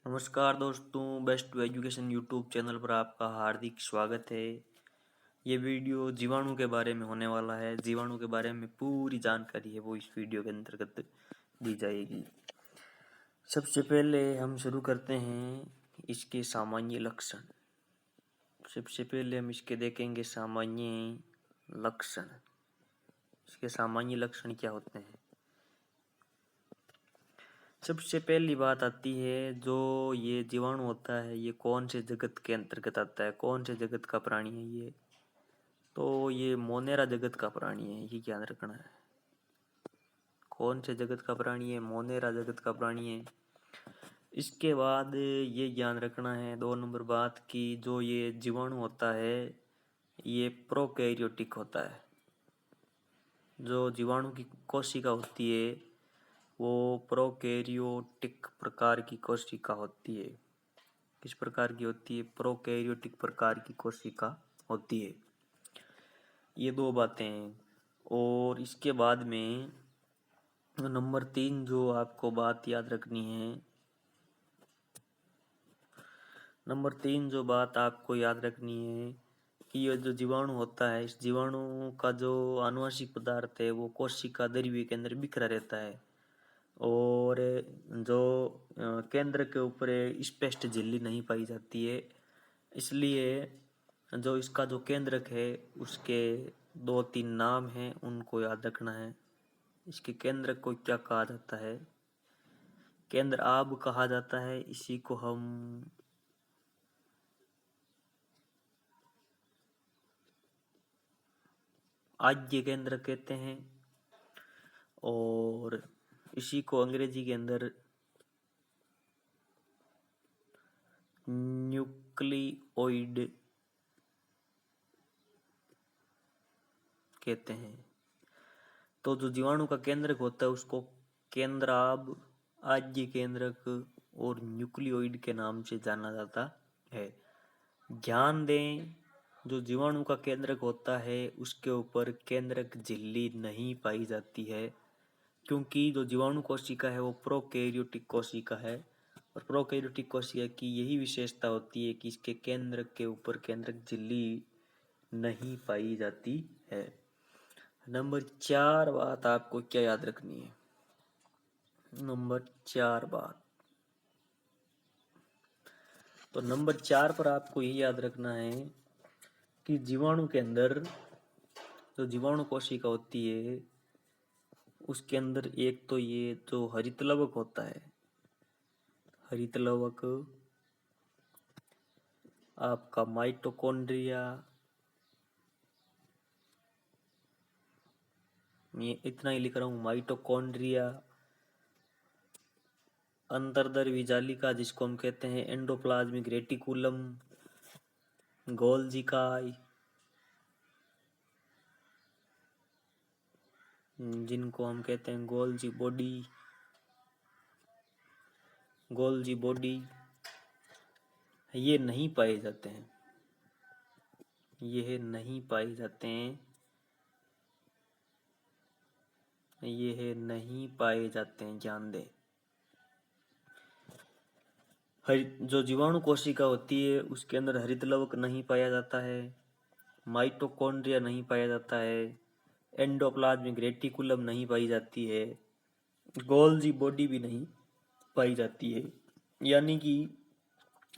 नमस्कार दोस्तों, best to education YouTube channel पर आपका हार्दिक स्वागत है। ये वीडियो जीवाणु के बारे में होने वाला है। जीवाणु के बारे में पूरी जानकारी है वो इस वीडियो के अंतर्गत दी जाएगी। सबसे पहले हम शुरू करते हैं इसके सामान्य लक्षण। सबसे पहले हम इसके देखेंगे सामान्य लक्षण। इसके सामान्य लक्षण क्या होते हैं। सबसे पहली बात आती है, जो ये जीवाणु होता है ये कौन से जगत के अंतर्गत आता है, कौन से जगत का प्राणी है ये। तो ये मोनेरा जगत का प्राणी है, ये ध्यान रखना है। कौन से जगत का प्राणी है, मोनेरा जगत का प्राणी है। इसके बाद ये ध्यान रखना है 2 नंबर बात की, जो ये जीवाणु होता है ये प्रोकैरियोटिक होता है। जो जीवाणु की कोशिका होती है वो प्रोकैरियोटिक प्रकार की कोशिका होती है। किस प्रकार की होती है? प्रोकैरियोटिक प्रकार की कोशिका होती है। ये 2 बातें हैं। और इसके बाद में नंबर 3 जो आपको बात याद रखनी है, नंबर 3 जो बात आपको याद रखनी है कि ये जो जीवाणु होता है, इस जीवाणु का जो आनुवंशिक पदार्थ है वो कोशिका द्रव्य के अंदर बिखरा रहता है। और जो केंद्र के ऊपर स्पष्ट झिल्ली नहीं पाई जाती है, इसलिए जो इसका जो केंद्रक है उसके 2-3 नाम हैं, उनको याद रखना है। इसके केंद्रक को क्या कहा जाता है? केंद्र आब कहा जाता है। इसी को हम आज्य केंद्र कहते हैं। और इसी को अंग्रेजी के अंदर न्यूक्लियोइड कहते हैं। तो जो जीवाणु का केंद्रक होता है उसको केंद्राब, आज्य केंद्रक और न्यूक्लियोइड के नाम से जाना जाता है। ध्यान दें, जो जीवाणु का केंद्रक होता है उसके ऊपर केंद्रक झिल्ली नहीं पाई जाती है, क्योंकि जो जीवाणु कोशिका है वो प्रोकैरियोटिक कोशिका है। और प्रोकैरियोटिक कोशिका की यही विशेषता होती है कि इसके केंद्रक के ऊपर केंद्रक झिल्ली नहीं पाई जाती है। नंबर 4 बात आपको क्या याद रखनी है? नंबर 4 बात, तो नंबर 4 पर आपको ये याद रखना है कि जीवाणु के अंदर जो जीवाणु कोशिका होती है उसके अंदर एक तो ये जो हरितलवक होता है, हरितलवक, आपका माइटोकॉन्ड्रिया, मैं इतना ही लिख रहा हूँ, माइटोकॉन्ड्रिया, अंतर्द्रव्य जालिका जिसको हम कहते हैं एंडोप्लाज्मिक रेटिकुलम, गोल्जिकाई जिनको हम कहते हैं गोल्जी बॉडी, गोल्जी बॉडी, ये नहीं पाए जाते हैं। यह नहीं पाए जाते हैं, यह नहीं पाए जाते हैं, ध्यान दें। जो जीवाणु कोशिका होती है उसके अंदर हरितलवक नहीं पाया जाता है, माइटोकॉन्ड्रिया नहीं पाया जाता है, एंडोप्लाज्मिक रेटिकुलम नहीं पाई जाती है, गोल्जी बॉडी भी नहीं पाई जाती है। यानी कि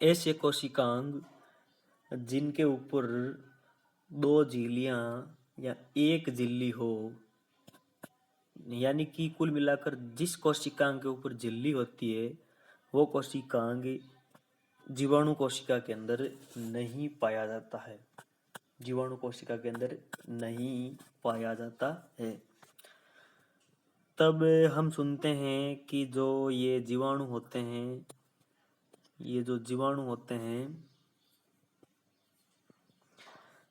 ऐसे कोशिकांग जिनके ऊपर 2 झिल्लियां या एक झिल्ली हो, यानी कि कुल मिलाकर जिस कोशिकांग के ऊपर झिल्ली होती है वो कोशिकांग जीवाणु कोशिका के अंदर नहीं पाया जाता है, जीवाणु कोशिका के अंदर नहीं पाया जाता है। तब हम सुनते हैं कि जो ये जीवाणु होते हैं, ये जो जीवाणु होते हैं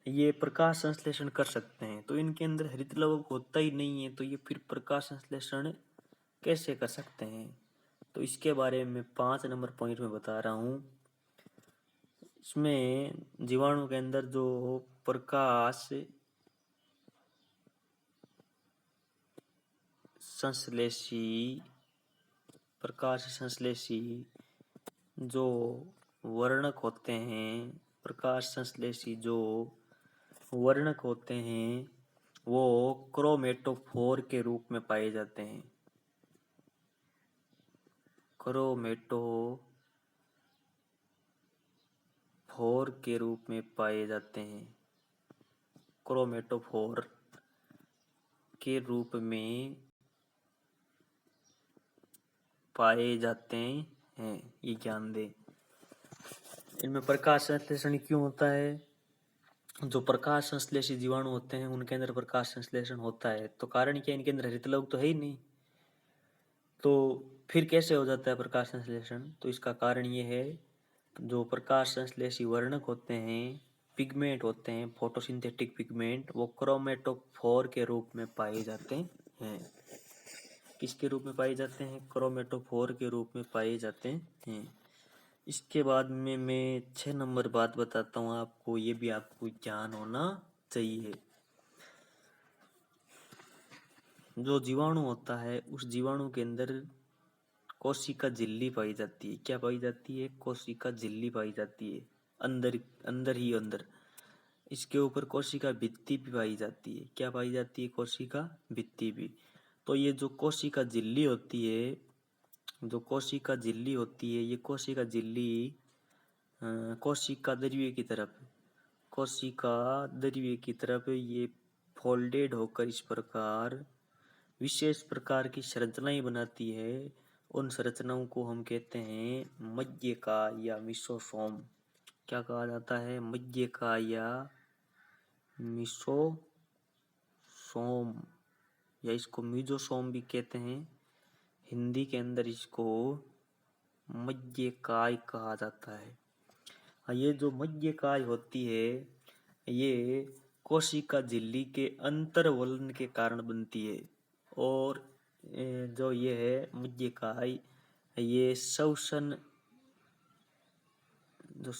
ये प्रकाश संश्लेषण कर सकते हैं। तो इनके अंदर हरितलवक होता ही नहीं है, तो ये फिर प्रकाश संश्लेषण कैसे कर सकते हैं? तो इसके बारे में 5 नंबर पॉइंट में बता रहा हूँ। इसमें जीवाणु के अंदर जो प्रकाश संश्लेषी जो वर्णक होते हैं, प्रकाश संश्लेषी जो वर्णक होते हैं वो क्रोमेटोफोर के रूप में पाए जाते हैं। क्रोमेटोफोर के रूप में पाए जाते हैं। क्रोमेटोफोर के रूप में पाए जाते हैं, ये ज्ञान दे। इनमें प्रकाश संश्लेषण क्यों होता है? जो प्रकाश संश्लेषी जीवाणु होते हैं उनके अंदर प्रकाश संश्लेषण होता है, तो कारण क्या, इनके अंदर हरित लवक तो है ही नहीं, तो फिर कैसे हो जाता है प्रकाश संश्लेषण? तो इसका कारण ये है, जो प्रकाश संश्लेषी वर्णक होते हैं, पिगमेंट होते हैं, फोटोसिंथेटिक पिगमेंट, वो क्रोमेटोफोर के रूप में पाए जाते हैं। किसके रूप में पाए जाते हैं? क्रोमेटोफोर के रूप में पाए जाते हैं। इसके बाद में मैं 6 नंबर बात बताता हूँ आपको, ये भी आपको ज्ञान होना चाहिए। जो जीवाणु होता है उस जीवाणु के अंदर कोशिका झिल्ली पाई जाती है। क्या पाई जाती है? कोशिका झिल्ली पाई जाती है, अंदर अंदर ही अंदर। इसके ऊपर कोशिका भित्ति भी पाई जाती है। क्या पाई जाती है? कोशिका भित्ति भी। तो ये जो कोशिका झिल्ली होती है, जो कोशिका झिल्ली होती है, ये कोशिका झिल्ली कोशिका द्रव्य की तरफ, कोशिका द्रव्य की तरफ ये फोल्डेड होकर इस प्रकार विशेष प्रकार की संरचनाएं बनाती है। उन संरचनाओं को हम कहते हैं मध्यकाय या मिसोसोम। क्या कहा जाता है? मध्यकाय या मिसोसोम, या इसको मीजोसोम भी कहते हैं। हिंदी के अंदर इसको मध्यकाय कहा जाता है। ये जो मध्यकाय होती है ये कोशिका झिल्ली के अंतर्वलन के कारण बनती है, और जो ये है मध्यकाय, ये श्वसन, जो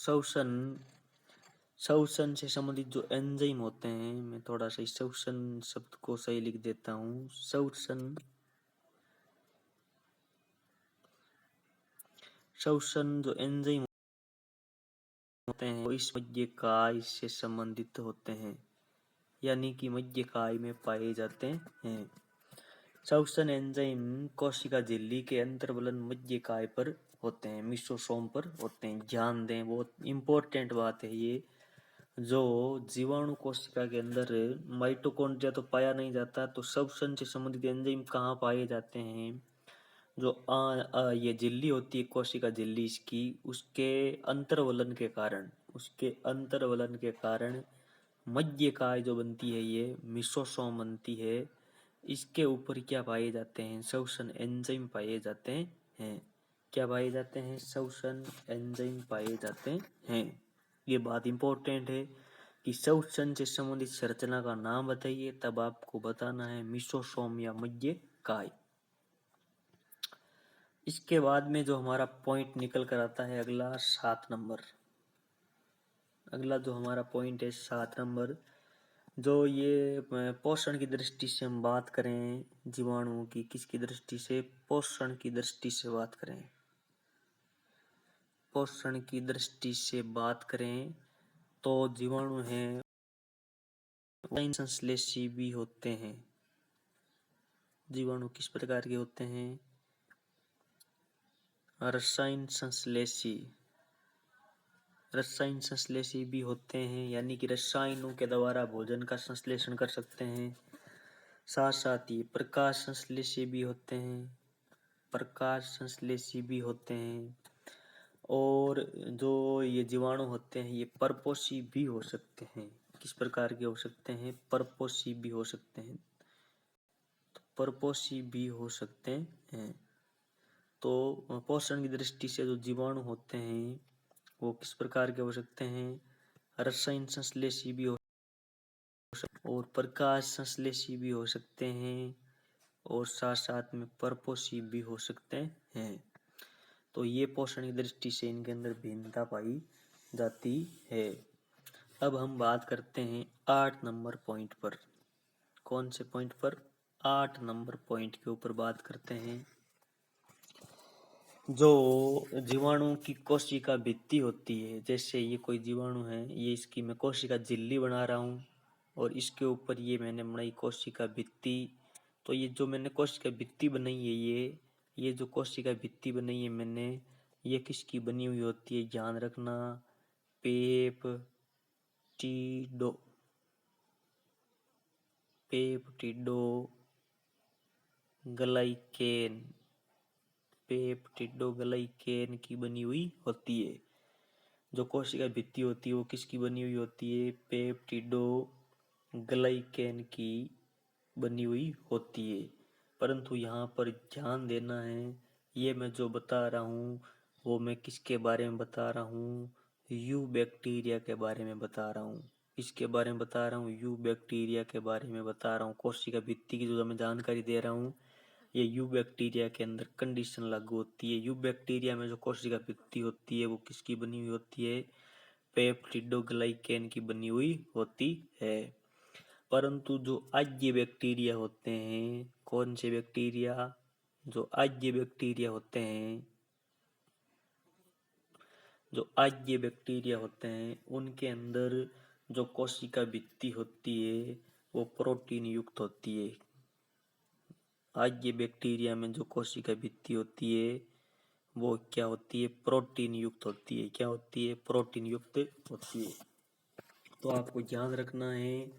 श्वसन से संबंधित जो एंजाइम होते हैं, मैं थोड़ा सा श्वसन शब्द को सही लिख देता हूँ। श्वसन जो एंजाइम होते हैं वो इस मध्यकाय से संबंधित होते हैं, यानी कि मध्यकाय में पाए जाते हैं। श्वसन एंजाइम कोशिका झिल्ली के अंतर्वलन मध्यकाय पर होते हैं, मिसोसोम पर होते हैं। ध्यान दें, बहुत इंपॉर्टेंट बात है ये। जो जीवाणु कोशिका के अंदर माइटोकॉन्ड्रिया तो पाया नहीं जाता, तो श्वसन से संबंधित एंजाइम कहाँ पाए जाते हैं? जो ये झिल्ली होती है, कोशिका झिल्ली इसकी, उसके अंतर्वलन के कारण मध्यकाय जो बनती है, ये मिसोसोम बनती है। इसके ऊपर क्या पाए जाते हैं? श्वसन एंजाइम पाए जाते हैं। क्या पाए जाते हैं? श्वसन एंजाइम पाए जाते हैं। ये बात इंपॉर्टेंट है कि श्वसन से संबंधित संरचना का नाम बताइए, तब आपको बताना है मिसोसोम या मध्यकाय। इसके बाद में जो हमारा पॉइंट निकल कर आता है अगला 7 नंबर, अगला जो हमारा पॉइंट है 7 नंबर, जो ये पोषण की दृष्टि से हम बात करें जीवाणुओं की, किसकी दृष्टि से? पोषण की दृष्टि से बात करें। पोषण की दृष्टि से बात करें तो जीवाणु हैं संश्लेषी भी होते हैं। जीवाणु किस प्रकार के होते हैं? रसायन संश्लेषी भी होते हैं, यानी कि रसायनों के द्वारा भोजन का संश्लेषण कर सकते हैं। साथ साथ ही प्रकाश संश्लेषी भी होते हैं, और जो ये जीवाणु होते हैं ये परपोषी भी हो सकते हैं। किस प्रकार के हो सकते हैं? परपोषी भी हो सकते हैं। तो परपोषी भी हो सकते हैं। तो पोषण की दृष्टि से जो जीवाणु होते हैं वो किस प्रकार के हो सकते हैं? रसायन संश्लेषी भी हो सकते और प्रकाश संश्लेषी भी हो सकते हैं, और साथ साथ में परपोषी भी हो सकते हैं। तो ये पोषण की दृष्टि से इनके अंदर भिन्नता पाई जाती है। अब हम बात करते हैं 8 नंबर पॉइंट पर। कौन से पॉइंट पर? 8 नंबर पॉइंट के ऊपर बात करते हैं। जो जीवाणु की कोशिका भित्ति होती है, जैसे ये कोई जीवाणु है, ये इसकी मैं कोशिका झिल्ली बना रहा हूँ और इसके ऊपर ये मैंने बनाई कोशिका भित्ति। तो ये जो मैंने कोशिका भित्ति बनाई है, ये जो कोशिका भित्ति बनाई है मैंने, ये किसकी बनी हुई होती है, ध्यान रखना। पेप्टिडो पेप्टिडो ग्लाइकेन पेप्टिडो ग्लाइकेन की बनी हुई होती है। जो कोशिका भित्ति होती है वो किसकी बनी हुई होती है, पेप्टिडो ग्लाइकेन की बनी हुई होती है। परंतु यहाँ पर ध्यान देना है, ये मैं जो बता रहा हूँ वो मैं किसके बारे में बता रहा हूँ, यू बैक्टीरिया के बारे में बता रहा हूँ। इसके बारे में बता रहा हूँ, यू बैक्टीरिया के बारे में बता रहा हूँ। कोशिका भित्ति की जो मैं जानकारी दे रहा हूँ, ये यू बैक्टीरिया के अंदर कंडीशन लागू होती है। यू बैक्टीरिया में जो कोशिका भित्ति होती है वो किसकी बनी हुई होती है, पेप्टिडोग्लाइकेन की बनी हुई होती है। परंतु जो आज्य बैक्टीरिया होते हैं, कौन से बैक्टीरिया, जो आज्य बैक्टीरिया होते हैं, जो आज्य बैक्टीरिया होते हैं उनके अंदर जो कोशिका भित्ति होती है वो प्रोटीन युक्त होती है। आज्य बैक्टीरिया में जो कोशिका भित्ति होती है वो क्या होती है, प्रोटीन युक्त होती है। क्या होती है, प्रोटीन युक्त होती है। तो आपको ध्यान रखना है,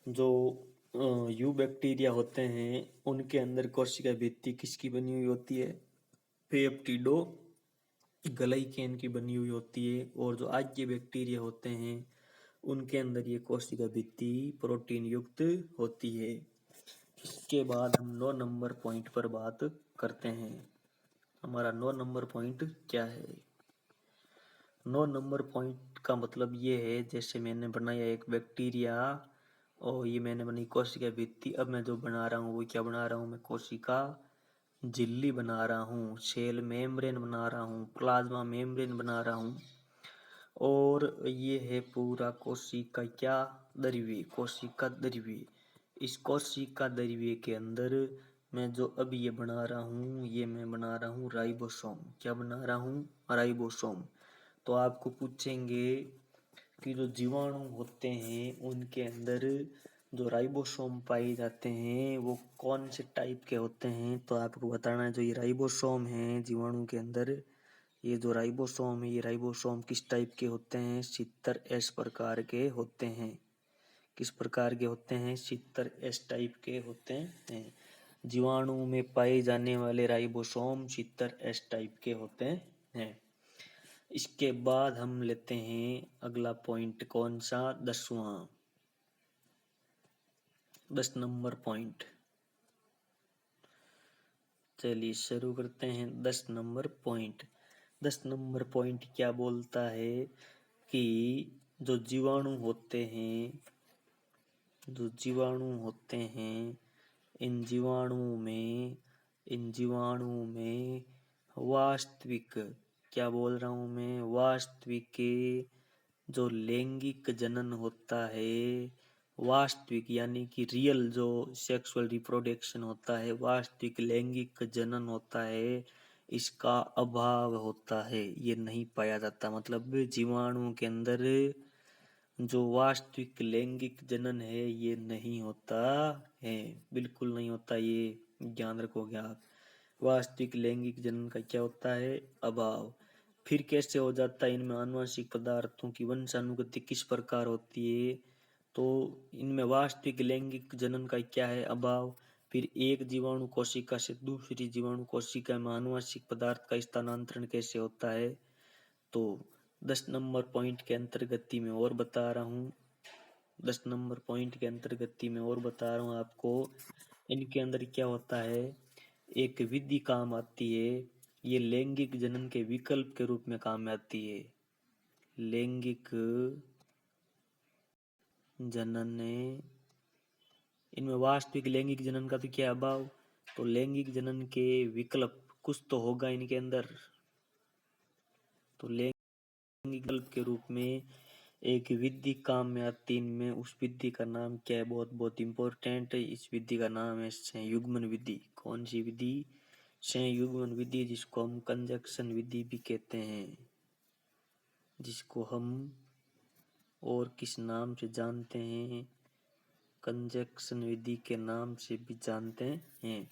जो यू बैक्टीरिया होते हैं उनके अंदर कोशिका भित्ति किसकी बनी हुई होती है, पेप्टिडो ग्लाइकेन की बनी हुई होती है। और जो आज्य बैक्टीरिया होते हैं उनके अंदर ये कोशिका भित्ति प्रोटीन युक्त होती है। इसके बाद हम 9 नंबर पॉइंट पर बात करते हैं। हमारा 9 नंबर पॉइंट क्या है। 9 नंबर पॉइंट का मतलब ये है, जैसे मैंने बनाया एक बैक्टीरिया और ये मैंने बनाई कोशिका भित्ति। अब मैं जो बना रहा हूँ वो क्या बना रहा हूँ, मैं कोशिका झिल्ली बना रहा हूँ, सेल मेम्ब्रेन बना रहा हूँ, प्लाज्मा मेम्ब्रेन बना रहा हूँ। और ये है पूरा कोशिका क्या द्रव्य, कोशिका द्रव्य। इस कोशिका द्रव्य के अंदर मैं जो अब ये बना रहा हूँ, ये मैं बना रहा हूँ राइबोसोम। क्या बना रहा हूँ, राइबोसोम। तो आपको पूछेंगे कि जो जीवाणु होते हैं उनके अंदर जो राइबोसोम पाए जाते हैं वो कौन से टाइप के होते हैं। तो आपको बताना है, जो ये राइबोसोम है जीवाणु के अंदर, ये जो राइबोसोम है ये राइबोसोम किस टाइप के होते हैं, 70S प्रकार के होते हैं। किस प्रकार के होते हैं, 70S टाइप के होते हैं। जीवाणु में पाए जाने वाले राइबोसोम 70S टाइप के होते हैं। इसके बाद हम लेते हैं अगला पॉइंट, कौन सा, 10 नंबर पॉइंट। चलिए शुरू करते हैं 10 नंबर पॉइंट। 10 नंबर पॉइंट क्या बोलता है कि जो जीवाणु होते हैं, जो जीवाणु होते हैं इन जीवाणु में वास्तविक, क्या बोल रहा हूँ मैं, वास्तविक जो लैंगिक जनन होता है, वास्तविक यानी कि रियल जो सेक्सुअल रिप्रोडक्शन होता है, वास्तविक लैंगिक जनन होता है, इसका अभाव होता है, ये नहीं पाया जाता। मतलब जीवाणु के अंदर जो वास्तविक लैंगिक जनन है ये नहीं होता है, बिल्कुल नहीं होता, ये ध्यान रखोगे आप। वास्तविक लैंगिक जनन का क्या होता है, अभाव। फिर कैसे हो जाता है, इनमें आनुवंशिक पदार्थों की वंशानुगति किस प्रकार होती है। तो इनमें वास्तविक लैंगिक जनन का क्या है, अभाव। फिर एक जीवाणु कोशिका से दूसरी जीवाणु कोशिका में आनुवंशिक पदार्थ का स्थानांतरण कैसे होता है। तो 10 नंबर पॉइंट के अंतर्गत मैं और बता रहा हूँ, 10 नंबर पॉइंट के अंतर्गत मैं और बता रहा हूँ आपको, इनके अंदर क्या होता है, एक विधि काम आती है, ये लैंगिक जनन के विकल्प के रूप में काम में आती है। लैंगिक जनन, इनमें वास्तविक लैंगिक जनन का तो क्या अभाव, तो लैंगिक जनन के विकल्प कुछ तो होगा इनके अंदर। तो लैंगिक विकल्प के रूप में एक विधि काम में आती है इनमें, उस विधि का नाम क्या है, बहुत बहुत इंपॉर्टेंट है। इस विधि का नाम है युग्मन विधि। कौन सी विधि, संयुग्मन विधि, जिसको हम कंजक्शन विधि भी कहते हैं, जिसको हम और किस नाम से जानते हैं, कंजक्शन विधि के नाम से भी जानते हैं।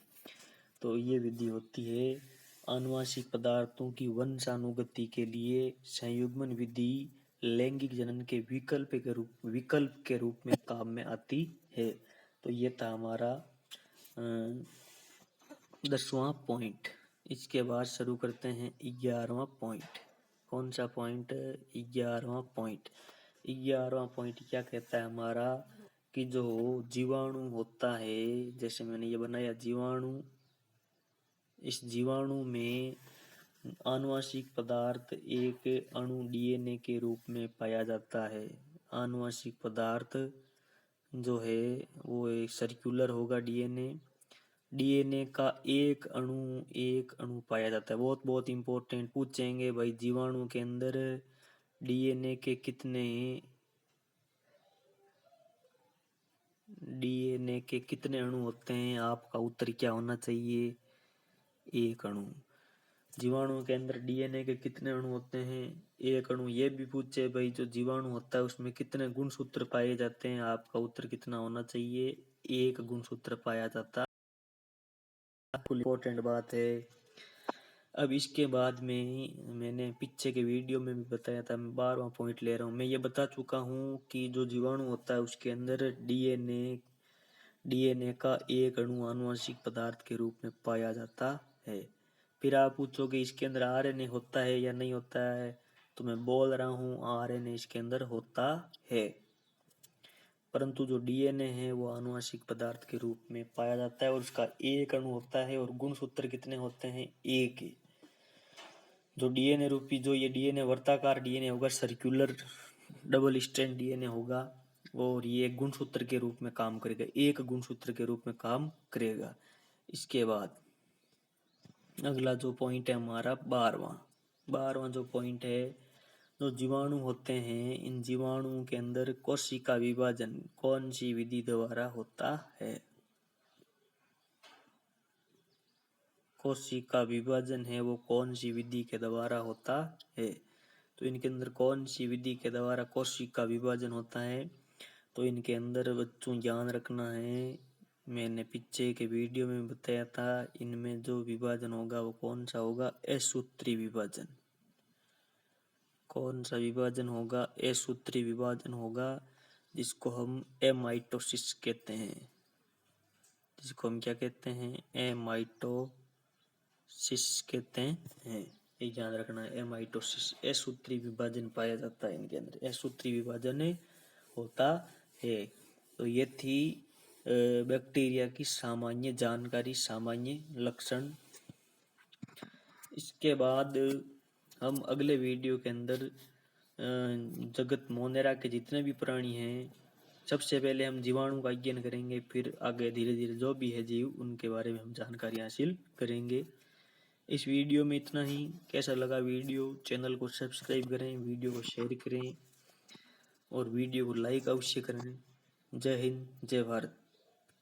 तो ये विधि होती है आनुवंशिक पदार्थों की वंशानुगति के लिए संयुग्मन विधि लैंगिक जनन के विकल्प के रूप में काम में आती है। तो ये था हमारा 10वां पॉइंट। इसके बाद शुरू करते हैं 11वां पॉइंट। कौन सा पॉइंट? 11वां पॉइंट। 11वां पॉइंट क्या कहता है हमारा कि जो जीवाणु होता है, जैसे मैंने ये बनाया जीवाणु, इस जीवाणु में आनुवंशिक पदार्थ एक अणु डीएनए के रूप में पाया जाता है। आनुवंशिक पदार्थ जो है वो एक सर्कुलर होगा। डीएनए का एक अणु पाया जाता है। बहुत बहुत इंपॉर्टेंट पूछेंगे भाई, जीवाणु के अंदर डीएनए के कितने अणु होते हैं? आपका उत्तर क्या होना चाहिए? एक अणु। जीवाणु के अंदर डीएनए के कितने अणु होते हैं? एक अणु। ये भी पूछे भाई जो जीवाणु होता है उसमें कितने गुणसूत्र पाए जाते हैं? आपका उत्तर कितना होना चाहिए? एक गुणसूत्र पाया जाता है। इम्पोर्टेंट बात है। अब इसके बाद में मैंने पीछे के वीडियो में भी बताया था, मैं 12वां पॉइंट ले रहा हूँ। मैं ये बता चुका हूँ कि जो जीवाणु होता है उसके अंदर डीएनए का एक अणु आनुवंशिक पदार्थ के रूप में पाया जाता है। फिर आप पूछोगे इसके अंदर आरएनए होता है या नहीं होता है? तो मैं बोल रहा हूँ आरएनए इसके अंदर होता है, परंतु जो डीएनए है वो आनुवंशिक पदार्थ के रूप में पाया जाता है और उसका एक अणु होता है। और गुणसूत्र कितने होते हैं? एक। जो डीएनए रूपी, जो ये डीएनए वर्ताकार डीएनए होगा, सर्कुलर डबल स्ट्रैंड डीएनए होगा, और ये गुणसूत्र के रूप में काम करेगा, एक गुणसूत्र के रूप में काम करेगा। इसके बाद अगला जो पॉइंट है हमारा 12वां जो पॉइंट है, जो जीवाणु होते हैं, इन जीवाणुओं के अंदर कोशिका विभाजन कौन सी विधि द्वारा होता है? कोशिका विभाजन है वो कौन सी विधि के द्वारा होता है? तो इनके अंदर कौन सी विधि के द्वारा कोशिका विभाजन होता है? तो इनके अंदर बच्चों ध्यान रखना है, मैंने पीछे के वीडियो में बताया था, इनमें जो विभाजन होगा वो कौन सा होगा? असूत्री विभाजन। कौन सा विभाजन होगा? असूत्री विभाजन होगा, जिसको हम एमाइटोसिस कहते हैं। जिसको हम क्या कहते हैं? एमाइटोसिस कहते हैं। ये ध्यान रखना है, एमाइटोसिस। असूत्री विभाजन पाया जाता है इनके अंदर, असूत्री विभाजन होता है। तो ये थी बैक्टीरिया की सामान्य जानकारी, सामान्य लक्षण। इसके बाद हम अगले वीडियो के अंदर जगत मोनेरा के जितने भी प्राणी हैं, सबसे पहले हम जीवाणु का अध्ययन करेंगे, फिर आगे धीरे धीरे जो भी है जीव उनके बारे में हम जानकारी हासिल करेंगे। इस वीडियो में इतना ही। कैसा लगा वीडियो? चैनल को सब्सक्राइब करें, वीडियो को शेयर करें और वीडियो को लाइक अवश्य करें। जय हिंद, जय भारत।